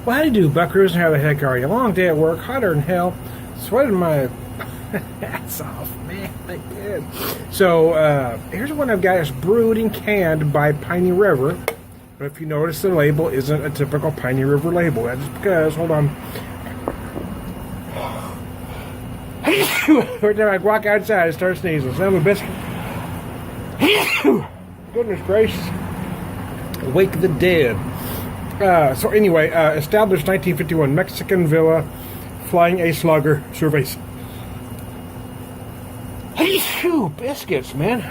Well, how do you do, buckaroos, and how the heck are you? Long day at work, hotter than hell, sweating my ass off, man. I did. So, here's one I've got. It's brewed and canned by Piney River. But if you notice, the label isn't a typical Piney River label. That's because, hold on. Every time I walk outside, I start sneezing. Son of a biscuit. Goodness gracious. Wake the dead. So anyway, established 1951, Mexican Villa, Flying Ace Lager, Cerveza. Biscuits, man.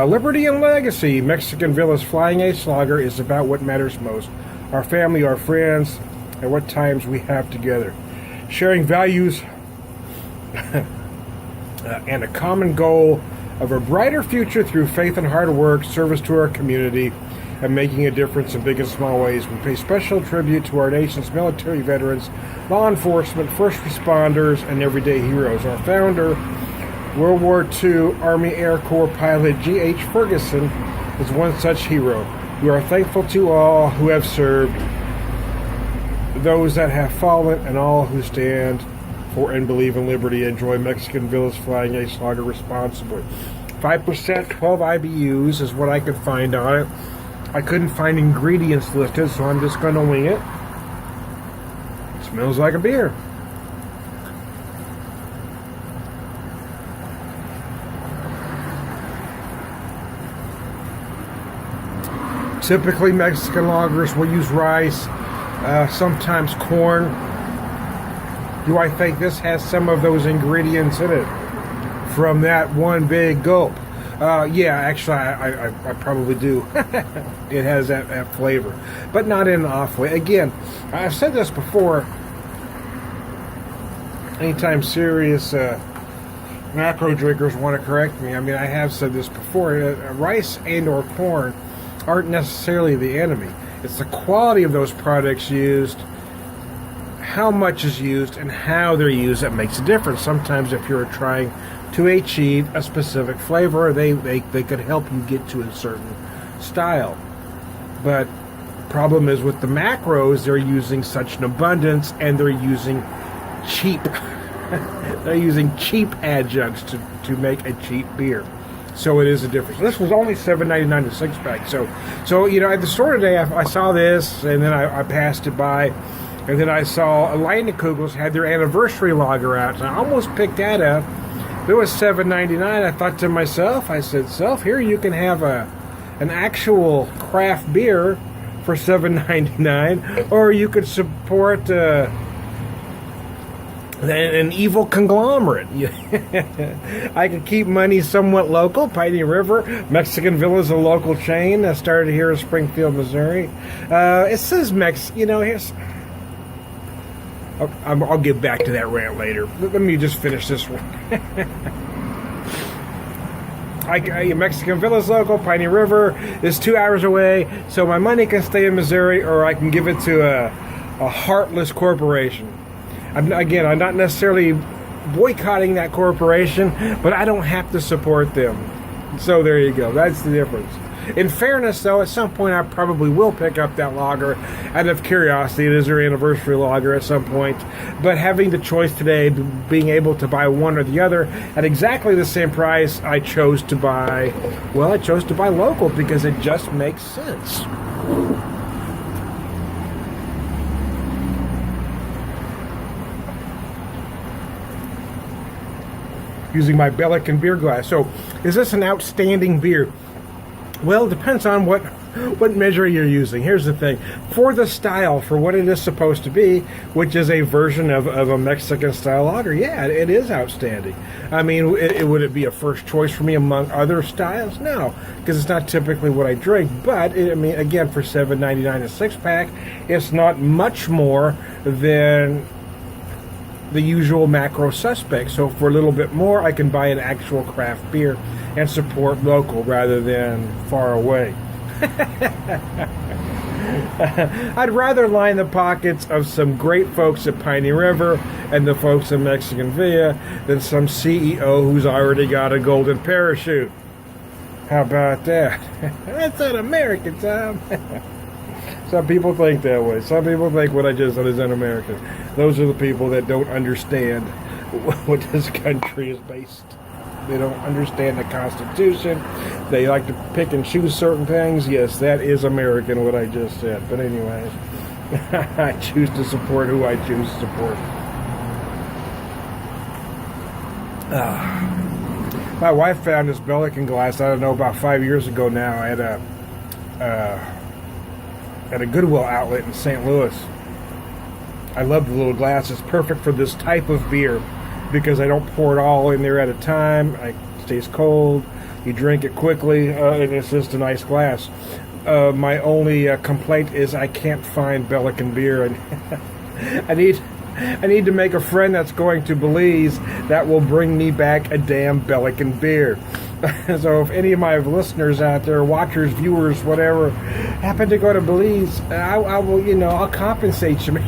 Liberty and legacy. Mexican Villa's Flying Ace Lager is about what matters most. Our family, our friends, and what times we have together. Sharing values and a common goal of a brighter future through faith and hard work, service to our community, and making a difference in big and small ways. We pay special tribute to our nation's military veterans, law enforcement, first responders, and everyday heroes. Our founder, World War II Army Air Corps pilot G.H. Ferguson, is one such hero. We are thankful to all who have served, those that have fallen, and all who stand for and believe in liberty. Enjoy Mexican Villa's Flying Ace Lager responsibly. 5%, 12 IBUs is what I could find on it. I couldn't find ingredients listed, so I'm just going to wing it. Smells like a beer. Typically, Mexican lagers will use rice, sometimes corn. Do I think this has some of those ingredients in it from that one big gulp? Yeah, actually, I probably do. It has that flavor, but not in an off way. Again, I've said this before. Anytime serious macro drinkers want to correct me, I mean, I have said this before. Rice and or corn aren't necessarily the enemy. It's the quality of those products used, how much is used, and how they're used that makes a difference. Sometimes if you're trying to achieve a specific flavor, they could help you get to a certain style. But the problem is with the macros, they're using such an abundance, and they're using cheap they're using cheap adjuncts to make a cheap beer. So it is a difference. This was only $7.99 a six-pack. So you know, at the store today, I saw this, and then I passed it by, and then I saw Leinenkugels had their anniversary lager out, and I almost picked that up. It was $7.99. I thought to myself, I said, "Self, here you can have an actual craft beer for $7.99, or you could support an evil conglomerate." I could keep money somewhat local. Piney River, Mexican Villa is a local chain that started here in Springfield, Missouri. It says here's... I'll get back to that rant later. Let me just finish this one. Mexican Villa's local. Piney River is 2 hours away, so my money can stay in Missouri, or I can give it to a heartless corporation. I'm not necessarily boycotting that corporation, but I don't have to support them. So there you go. That's the difference. In fairness, though, at some point I probably will pick up that lager out of curiosity. It is their anniversary lager at some point. But having the choice today, being able to buy one or the other at exactly the same price, I chose to buy local because it just makes sense. Using my Bellican beer glass. So, is this an outstanding beer? Well, it depends on what measure you're using. Here's the thing. For the style, for what it is supposed to be, which is a version of a Mexican-style lager, yeah, it is outstanding. I mean, would it be a first choice for me among other styles? No, because it's not typically what I drink. But, again, for $7.99 a six-pack, it's not much more than the usual macro suspects. So for a little bit more, I can buy an actual craft beer and support local rather than far away. I'd rather line the pockets of some great folks at Piney River and the folks in Mexican Villa than some CEO who's already got a golden parachute. How about that? That's an American time. Some people think that way. Some people think what I just said is un-American. Those are the people that don't understand what this country is based. They don't understand the Constitution. They like to pick and choose certain things. Yes, that is American, what I just said. But anyways, I choose to support who I choose to support. My wife found this Bellican glass, I don't know, about 5 years ago now at a Goodwill outlet in St. Louis. I love the little glass. It's perfect for this type of beer because I don't pour it all in there at a time. It stays cold. You drink it quickly, and it's just a nice glass. My only complaint is I can't find Bellican beer, and I need to make a friend that's going to Belize that will bring me back a damn Bellican beer. So if any of my listeners out there, watchers, viewers, whatever, happen to go to Belize, I will, I'll compensate you.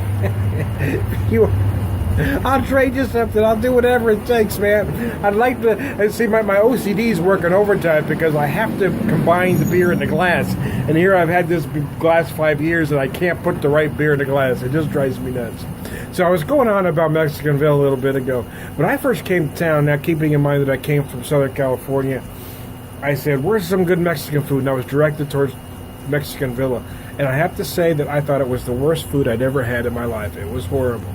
I'll trade you something. I'll do whatever it takes, man. I'd like to see my OCD's working overtime because I have to combine the beer in the glass. And here I've had this glass 5 years and I can't put the right beer in the glass. It just drives me nuts. So I was going on about Mexicanville a little bit ago. When I first came to town, now keeping in mind that I came from Southern California, I said, where's some good Mexican food? And I was directed towards Mexicanville. And I have to say that I thought it was the worst food I'd ever had in my life. It was horrible.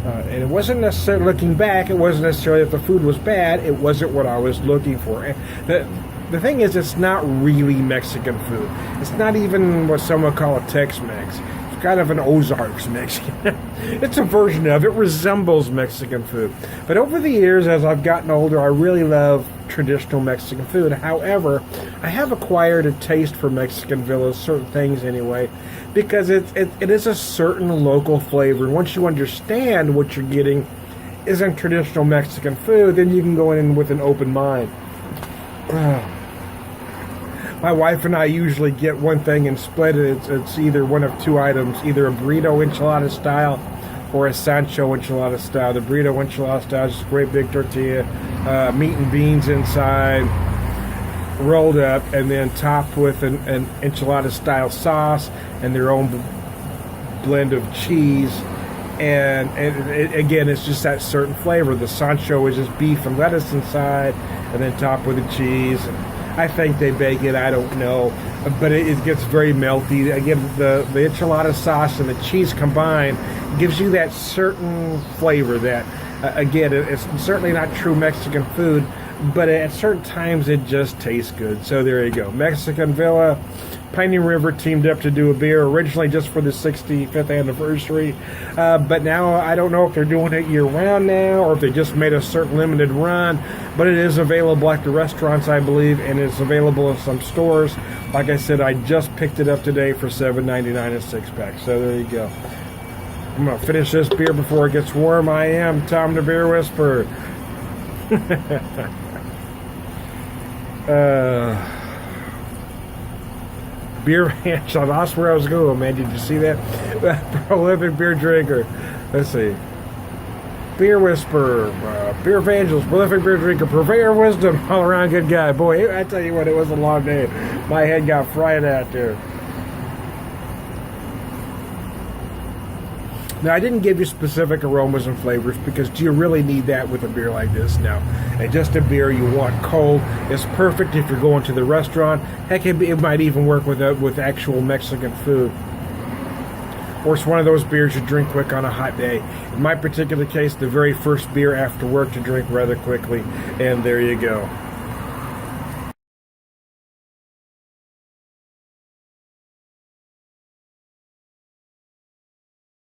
And it wasn't necessarily, looking back, it wasn't necessarily that the food was bad. It wasn't what I was looking for. And the thing is, it's not really Mexican food. It's not even what some would call a Tex-Mex. It's kind of an Ozarks Mexican. It's a version of it. Resembles Mexican food. But over the years, as I've gotten older, I really love traditional Mexican food. However, I have acquired a taste for Mexican villas, certain things anyway, because it is a certain local flavor. And once you understand what you're getting isn't traditional Mexican food, then you can go in with an open mind. My wife and I usually get one thing and split it. It's either one of two items, either a burrito enchilada style or a Sancho enchilada style. The burrito enchilada style is just a great big tortilla, meat and beans inside, rolled up, and then topped with an enchilada style sauce and their own blend of cheese. And again, it's just that certain flavor. The Sancho is just beef and lettuce inside, and then topped with the cheese. I think they bake it, I don't know, but it gets very melty. Again, the enchilada sauce and the cheese combined gives you that certain flavor that, again, it's certainly not true Mexican food, but at certain times it just tastes good. So there you go. Mexican Villa, Piney River teamed up to do a beer originally just for the 65th anniversary, but now I don't know if they're doing it year-round now or if they just made a certain limited run, but it is available at the restaurants, I believe, and it's available in some stores. Like I said, I just picked it up today for $7.99 a six-pack, so there you go. I'm going to finish this beer before it gets warm. I am Tom the Beer Whisperer. BeerVangelist, that's where I was going, man. Did you see that? Prolific beer drinker. Let's see. Beer Whisperer, BeerVangelist, prolific beer drinker, Purveyor of Wisdom, all around good guy. Boy, I tell you what, it was a long day. My head got fried out there. Now, I didn't give you specific aromas and flavors because do you really need that with a beer like this? No. And just a beer you want cold. It's perfect if you're going to the restaurant. Heck, it might even work with actual Mexican food. Or it's one of those beers you drink quick on a hot day. In my particular case, the very first beer after work to drink rather quickly. And there you go.